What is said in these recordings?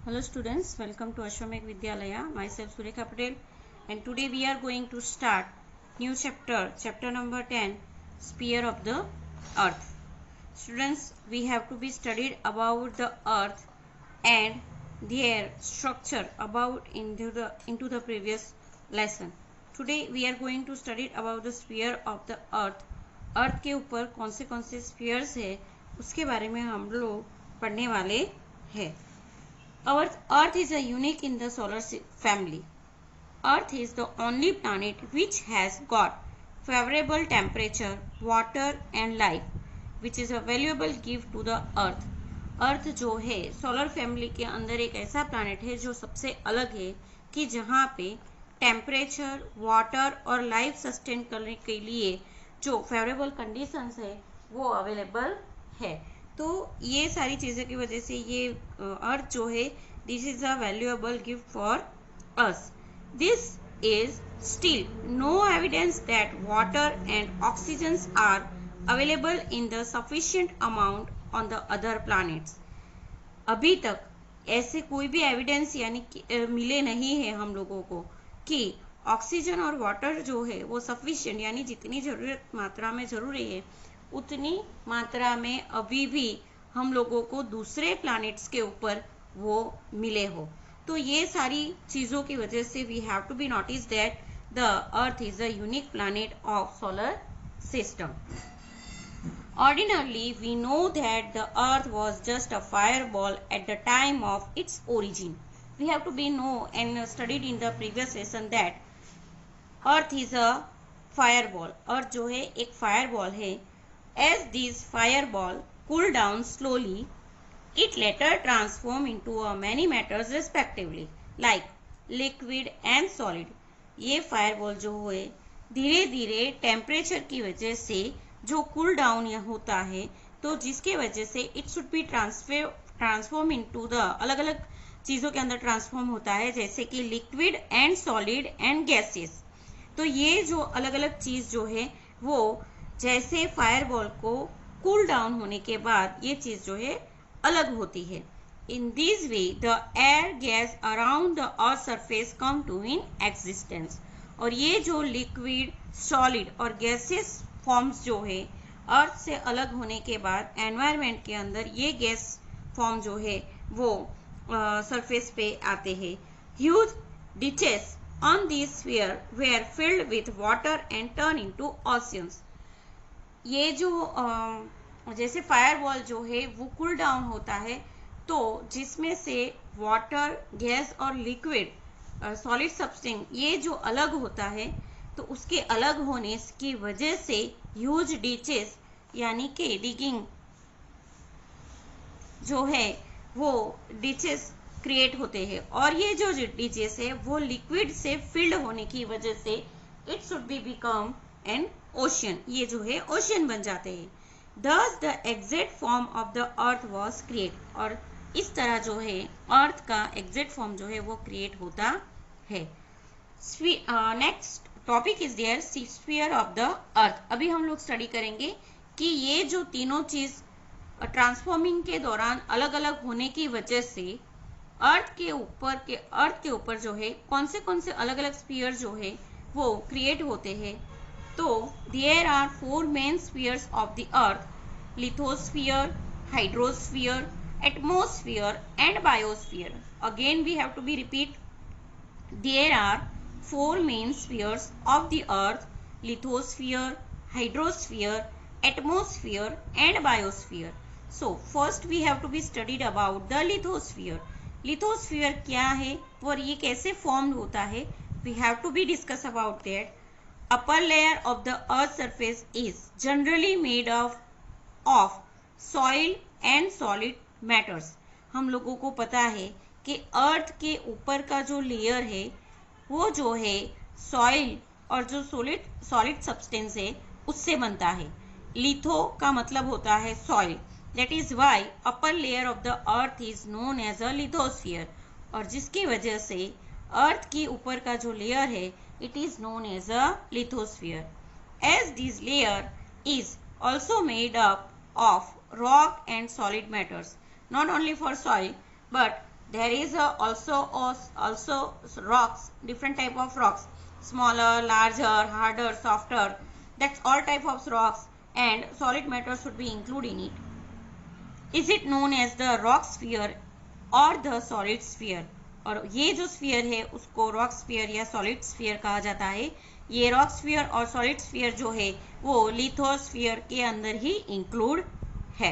Hello students, welcome to Ashwamek Vidyalaya. Myself Surekha Patel, and today we are going to start new chapter number 10, Sphere of the Earth. Students, we have to be studied about the Earth and their structure about into the previous lesson. Today we are going to study about the sphere of the Earth. Earth के ऊपर कौन से spheres है उसके बारे में हम लोग पढ़ने वाले हैं. Our Earth is a unique in the solar family. Earth is the only planet which has got favorable temperature, water and life, which is a valuable gift to the Earth. Earth जो है solar family के अंदर एक ऐसा planet है जो सबसे अलग है कि जहाँ पे टेम्परेचर, वाटर और लाइफ सस्टेन करने के लिए जो फेवरेबल कंडीशंस है वो अवेलेबल है. तो ये सारी चीज़ों की वजह से ये अर्थ जो है this is a valuable gift for us. This is still no evidence that water and oxygens are available in the sufficient amount on the other planets. अभी तक ऐसे कोई भी एविडेंस यानी मिले नहीं है हम लोगों को कि ऑक्सीजन और वाटर जो है वो सफिशिएंट यानी जितनी जरूरत मात्रा में जरूरी है उतनी मात्रा में अभी भी हम लोगों को दूसरे प्लैनेट्स के ऊपर वो मिले हो. तो ये सारी चीज़ों की वजह से we have to be notice that the earth is a unique planet of solar system. Ordinarily, we know that the earth was just a fireball at the time of its origin. We have to be know and studied in the previous lesson that earth is a fireball. Earth जो है एक fireball है. As this fireball cooled down slowly, it later transformed into many matters respectively, like liquid and solid. ये fireball जो है धीरे धीरे temperature की वजह से जो कूल डाउन होता है तो जिसके वजह से it should be transform into the अलग अलग चीज़ों के अंदर ट्रांसफॉर्म होता है जैसे कि liquid and solid and gases. तो ये जो अलग अलग चीज़ जो है वो जैसे फायरबॉल को कूल डाउन होने के बाद ये चीज़ जो है अलग होती है. In this way the air gas around the earth surface come to in existence. और ये जो लिक्विड, सॉलिड और गैसेस फॉर्म्स जो है अर्थ से अलग होने के बाद एनवायरनमेंट के अंदर ये गैस फॉर्म जो है वो सरफेस पे आते हैं. Huge ditches on this sphere were filled with water and turn into oceans. ये जो जैसे फायरवॉल जो है वो कूल डाउन होता है तो जिसमें से वाटर, गैस और लिक्विड सॉलिड सब्सटेंस ये जो अलग होता है तो उसके अलग होने की वजह से ह्यूज डिचेस यानी कि डिगिंग जो है वो डिचेस क्रिएट होते हैं. और ये जो डिचेस है वो लिक्विड से फिल्ड होने की वजह से it should be become an ocean. ये जो है ओशन बन जाते हैं. Thus the exact form of the earth was created. और इस तरह जो है अर्थ का एग्जैक्ट फॉर्म जो है वो क्रिएट होता है. Next topic is there sphere of the earth. अभी हम लोग स्टडी करेंगे कि ये जो तीनों चीज ट्रांसफॉर्मिंग के दौरान अलग अलग होने की वजह से अर्थ के ऊपर जो है कौन से अलग अलग स्फीयर जो है वो क्रिएट होते हैं. तो there are four main spheres of the earth: lithosphere, hydrosphere, atmosphere and biosphere. Again we have to be repeat. There are four main spheres of the earth: lithosphere, hydrosphere, atmosphere and biosphere. So first we have to be studied about the lithosphere. Lithosphere क्या है और ये कैसे formed होता है we have to be discuss about that. Upper layer of the earth surface is generally made of soil and solid matters. हम लोगों को पता है कि अर्थ के ऊपर का जो लेयर है वो जो है सॉइल और जो सॉलिड सब्सटेंस है उससे बनता है. लिथो का मतलब होता है soil. That is why upper layer of the earth is known as a lithosphere. और जिसकी वजह से अर्थ के ऊपर का जो लेयर है it is known as a lithosphere. As this layer is also made up of rock and solid matters, not only for soil but There is also rocks, different type of rocks, smaller, larger, harder, softer. That's all type of rocks, and solid matter should be included in it. Is it known as the rock sphere or the solid sphere? और ये जो sphere है उसको rock sphere या solid sphere कहा जाता है. ये रॉक स्फीयर और सॉलिड स्फीयर जो है वो लिथोस्फीयर के अंदर ही इंक्लूड है.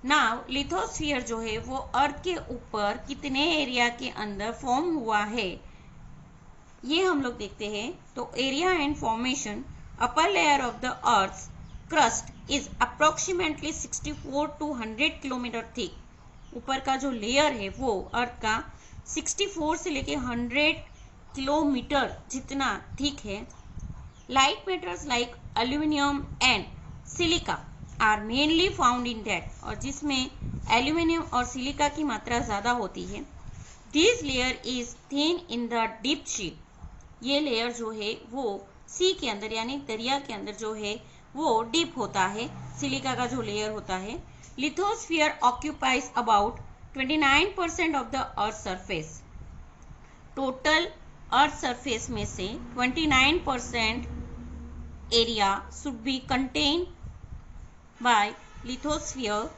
नाउ लिथोस्फीयर जो है वो अर्थ के ऊपर कितने एरिया के अंदर फॉर्म हुआ है ये हम लोग देखते हैं. तो area and formation, upper layer of the earth crust is approximately 64 to 100 kilometre thick. ऊपर का जो लेयर है वो अर्थ का 64 से लेके 100 किलोमीटर जितना थिक है. Light metals like aluminium and silica are mainly found in that, और जिसमें एल्यूमिनियम और सिलिका की मात्रा ज़्यादा होती है. This layer is thin in the deep sea. ये लेयर जो है वो सी के अंदर यानी दरिया के अंदर जो है वो डीप होता है. सिलिका का जो लेयर होता है. Lithosphere occupies about 29% of the earth surface. Total earth surface में से 29% area should be contain by lithosphere.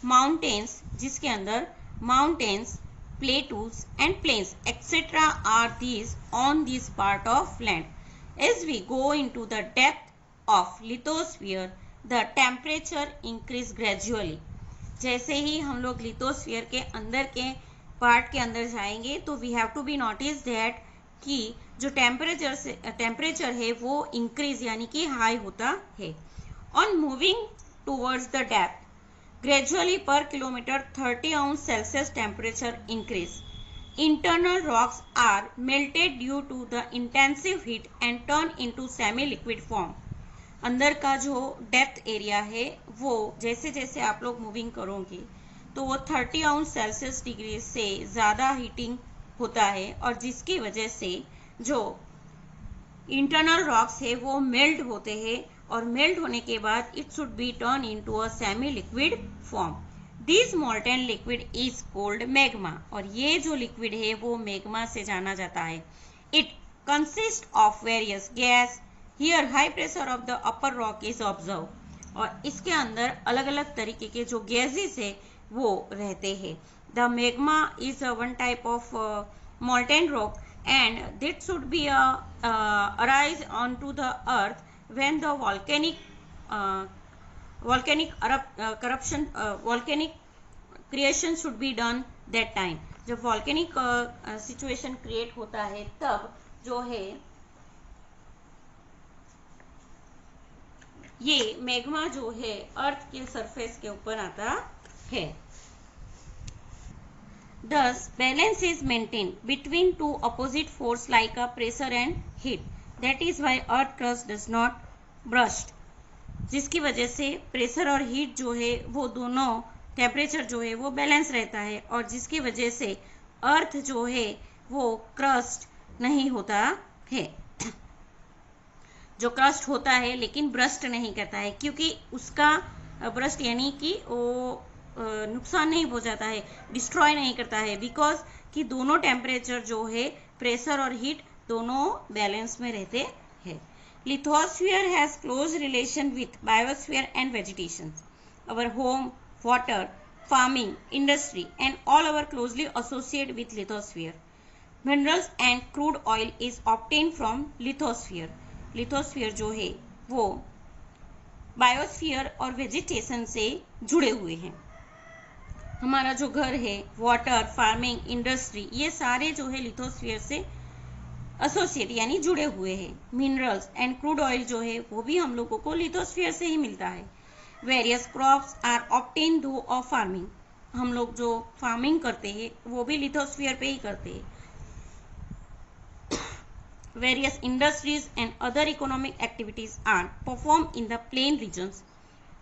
Mountains, जिसके अंदर mountains, plateaus and plains etcetera are these on this part of land. As we go into the depth of lithosphere, the temperature increase gradually. जैसे ही हम लोग lithosphere के अंदर के part के अंदर जाएंगे तो we have to be notice that कि जो टेम्परेचर है वो इंक्रीज यानी कि हाई होता है. On moving towards the depth gradually per kilometre 30 अंश Celsius temperature increase. Internal rocks are melted due to the intensive heat and turn into semi liquid form. अंदर का जो डेप्थ एरिया है वो जैसे जैसे आप लोग मूविंग करोगे तो वो 30 अंश सेल्सियस डिग्री से ज़्यादा हीटिंग होता है, और जिसकी वजह से जो इंटरनल रॉक्स है वो मेल्ट होते हैं, और मेल्ट होने के बाद it should be turn into a semi liquid form. This molten liquid is called magma, और ये जो लिक्विड है वो मैग्मा से जाना जाता है. It consist of various gas. Here high pressure of the upper rock is observe, और इसके अंदर अलग अलग तरीके के जो गैसेस है वो रहते हैं. The magma is one type of molten rock, and that should be arise onto the earth when the volcanic creation should be done that time. जब volcanic situation create होता है तब जो है ये मैग्मा जो है अर्थ के सरफेस के ऊपर आता है. Thus, balance is maintained between two opposite forces like a pressure and heat. That is why earth crust does not burst. जिसकी वजह से प्रेशर और हीट जो है वो दोनों टेम्परेचर जो है वो बैलेंस रहता है, और जिसकी वजह से अर्थ जो है वो क्रस्ट नहीं होता है. जो क्रस्ट होता है लेकिन ब्रस्ट नहीं करता है, क्योंकि उसका ब्रस्ट यानी कि वो नुकसान नहीं हो जाता है, डिस्ट्रॉय नहीं करता है, बिकॉज कि दोनों टेम्परेचर जो है प्रेशर और हीट दोनों बैलेंस में रहते हैं. Lithosphere has close relation with biosphere and vegetation. Our home, water, farming, industry and all our closely associated with lithosphere. Minerals and crude oil is obtain from lithosphere. Lithosphere जो है वो biosphere और vegetation से जुड़े हुए हैं. हमारा जो घर है, वाटर, फार्मिंग, इंडस्ट्री, ये सारे जो है लिथोस्फीयर से एसोसिएट यानी जुड़े हुए हैं. मिनरल्स एंड क्रूड ऑयल जो है वो भी हम लोगों को लिथोस्फीयर से ही मिलता है. Various crops are obtain through of farming. हम लोग जो फार्मिंग करते हैं वो भी लिथोस्फीयर पे ही करते हैं. Various industries and other economic activities are performed in the plain regions.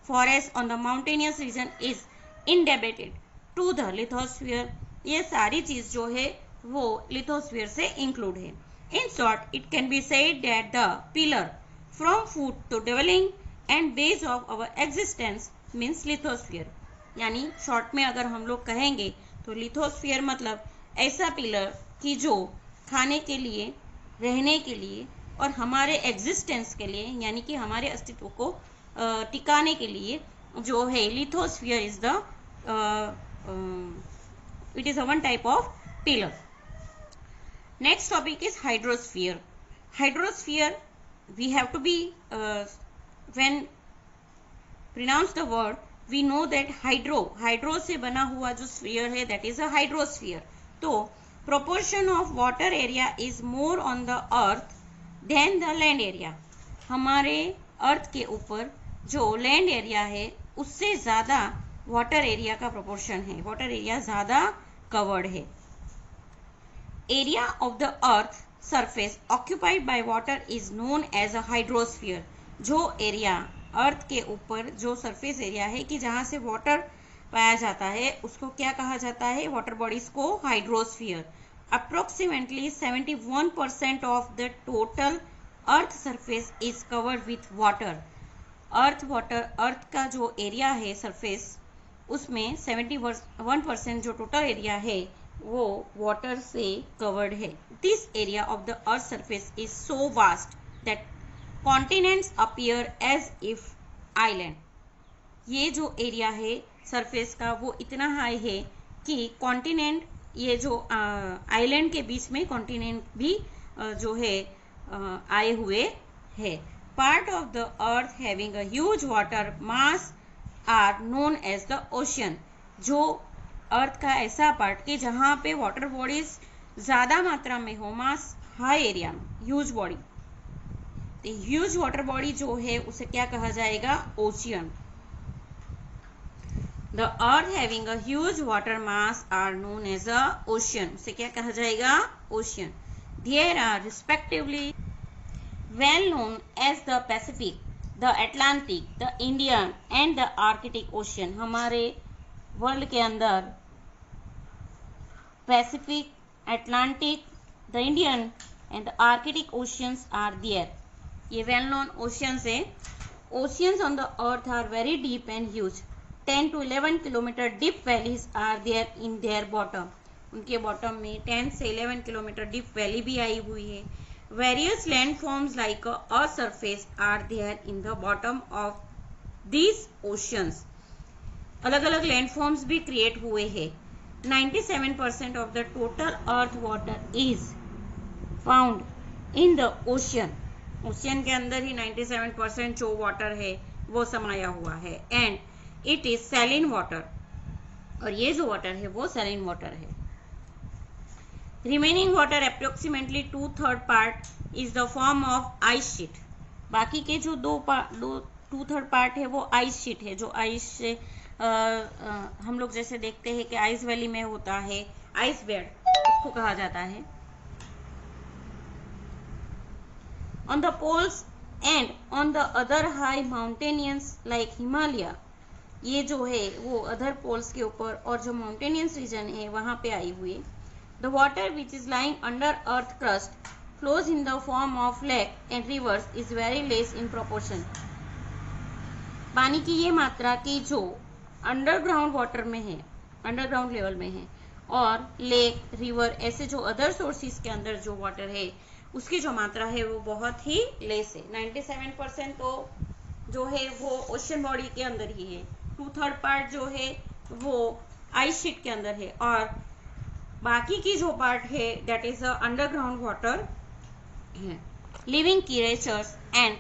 Forest on the mountainous region is indebted to the lithosphere. ये सारी चीज जो है वो लिथोस्फीयर से इंक्लूड है. In short, it can be said that the pillar from food to dwelling and base of our existence means lithosphere. यानी short में अगर हम लोग कहेंगे तो लिथोस्फीयर मतलब ऐसा पिलर कि जो खाने के लिए, रहने के लिए और हमारे एग्जिस्टेंस के लिए, यानी कि हमारे अस्तित्व को टिकाने के लिए जो है, lithosphere is the it is a one type of pillar. Next topic is hydrosphere. Hydrosphere, we have to be when pronounce the word, we know that hydro से बना हुआ जो sphere है, that is a hydrosphere. तो proportion of water area is more on the earth than the land area. हमारे अर्थ के ऊपर जो लैंड एरिया है उससे ज़्यादा वाटर एरिया का प्रोपोर्शन है, वाटर एरिया ज़्यादा कवर्ड है. Area of the earth surface occupied by water is known as a hydrosphere. जो एरिया अर्थ के ऊपर जो सरफेस एरिया है कि जहाँ से वाटर पाया जाता है उसको क्या कहा जाता है, वाटर बॉडीज को hydrosphere. Approximately 71% of the total earth surface is covered with water. Earth का जो एरिया है सरफेस, उसमें 71% जो टोटल एरिया है वो वाटर से कवर्ड है. This area of the earth surface is so vast that continents appear as if island. ये जो एरिया है सरफेस का वो इतना हाई है कि कॉन्टिनेंट, ये जो आइलैंड के बीच में कॉन्टिनेंट भी जो है आए हुए है. Part of the earth having a huge water mass are known as the ocean. जो अर्थ का ऐसा पार्ट कि जहाँ पे वाटर बॉडीज ज़्यादा मात्रा में हो, मास हाई एरिया में, huge body, huge water body जो है उसे क्या कहा जाएगा, ocean. The earth having a huge water mass are known as a ocean. उसे क्या कहा जाएगा, ocean. There are respectively well known as the Pacific, the Atlantic, the Indian and the Arctic Ocean. हमारे वर्ल्ड के अंदर Pacific, Atlantic, the Indian and the Arctic oceans are there. ये well known oceans है. Oceans on the earth are very deep and huge. 10 to 11 kilometre deep valleys are there in their bottom. उनके bottom में 10 से 11 kilometre deep valley भी आई हुई है. Various landforms like a surface are there in the bottom of these oceans. अलग अलग landforms भी create हुए हैं. 97% of the total earth water is found in the ocean. Ocean के अंदर ही 97% जो वाटर है वो समाया हुआ है. And it is saline water. और ये जो वाटर है वो सैलिन वाटर है. Remaining water approximately 2/3 part is the form of ice sheet. बाकी के जो 2/3 पार्ट है वो आइस शीट है, जो आइस से हम लोग जैसे देखते हैं कि आइस वैली में होता है आइस बेड, उसको कहा जाता है. On the poles and on the other high mountains like Himalaya, ये जो है वो अदर पोल्स के ऊपर और जो माउंटेनियंस रीजन है वहाँ पे आई हुई. The water which is lying under earth crust flows in the form of lake and rivers is very less in proportion. पानी की ये मात्रा की जो अंडरग्राउंड वाटर में है, अंडरग्राउंड लेवल में है, और लेक, रिवर, ऐसे जो अदर सोर्सेज के अंदर जो वाटर है उसकी जो मात्रा है वो बहुत ही लेस है. 97% तो जो है वो ओशन बॉडी के अंदर ही है. 2/3 पार्ट जो है वो आइस शीट के अंदर है और बाकी की जो पार्ट है दैट इज अंडरग्राउंड वाटर है. Living creatures and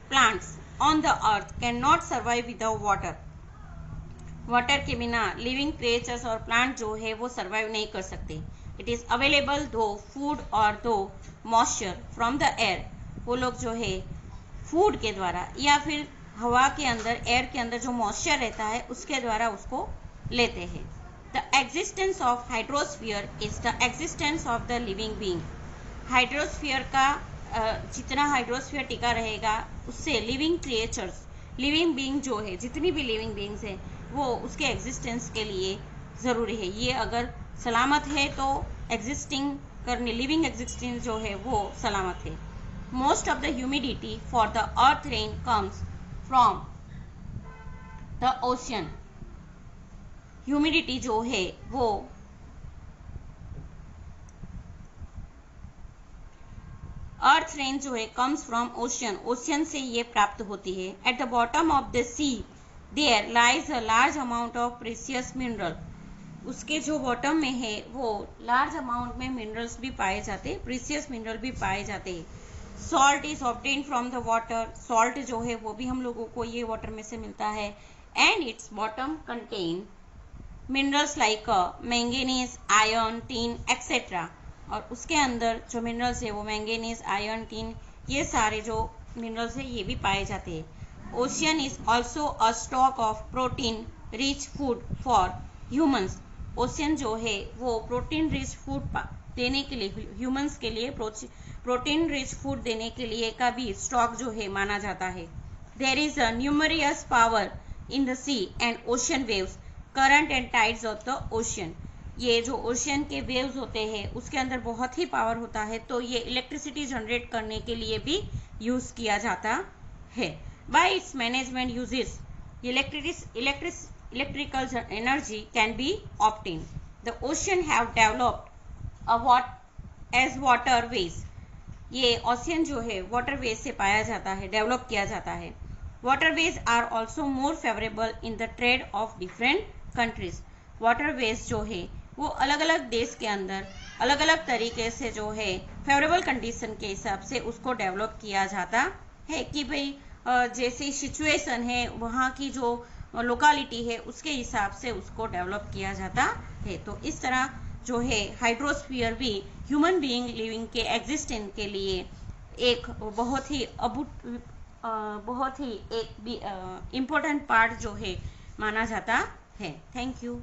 plants on the earth can not survive without water. Water के बिना लिविंग क्रिएचर्स और प्लांट जो है वो सर्वाइव नहीं कर सकते. इट इज अवेलेबल दो फूड और दो मॉइस्चर फ्रॉम द एयर. वो लोग जो है फूड के द्वारा या फिर हवा के अंदर, एयर के अंदर जो मॉइस्चर रहता है उसके द्वारा उसको लेते हैं. The existence of hydrosphere is the existence of the living being. Hydrosphere का जितना हाइड्रोस्फीयर टिका रहेगा उससे लिविंग क्रिएचर्स, लिविंग बीइंग जो है, जितनी भी लिविंग बीइंग्स है वो उसके एग्जिस्टेंस के लिए ज़रूरी है. ये अगर सलामत है तो एग्जिस्टिंग करने, लिविंग एग्जिस्टेंस जो है वो सलामत है. Most of the humidity for the earth rain comes from the ocean. Humidity जो है वो अर्थ रेन जो है कम्स फ्रॉम ओशियन, ओशियन से ये प्राप्त होती है। At the bottom of the sea there lies a large amount of precious mineral, उसके जो बॉटम में है वो लार्ज अमाउंट में मिनरल्स भी पाए जाते हैं, प्रीशियस मिनरल भी पाए जाते हैं। Salt is obtain from the water, salt जो है वो भी हम लोगों को ये वाटर में से मिलता है। And it's bottom contain minerals like manganese, iron, tin etcetera, और उसके अंदर जो मिनरल्स है वो मैंगनीज, आयरन, टिन, ये सारे जो मिनरल्स है ये भी पाए जाते हैं। Ocean is also a stock of protein rich food for humans, ocean जो है वो प्रोटीन रिच फूड देने के लिए, ह्यूमंस के लिए प्रोटीन रिच फूड देने के लिए का भी स्टॉक जो है माना जाता है। There is a numerous power in the sea and ocean waves, current and tides of the ocean, ये जो ओशियन के वेव्स होते हैं उसके अंदर बहुत ही पावर होता है, तो ये इलेक्ट्रिसिटी जनरेट करने के लिए भी यूज किया जाता है। Bye it's management uses electrical energy can be obtained. The ocean have developed as waterways. ये ओशियन जो है वाटरवेज से पाया जाता है, डेवलप किया जाता है। Waterways are also more favourable in the trade of different countries, waterways जो है वो अलग अलग देश के अंदर अलग अलग तरीके से जो है फेवरेबल कंडीशन के हिसाब से उसको डेवलप किया जाता है कि भाई जैसी सिचुएशन है वहाँ की जो लोकालिटी है उसके हिसाब से उसको डेवलप किया जाता है। तो इस तरह जो है हाइड्रोस्फीयर भी ह्यूमन बीइंग लिविंग के एग्जिस्टेंस के लिए एक बहुत ही एक इम्पोर्टेंट पार्ट जो है माना जाता है। Thank you.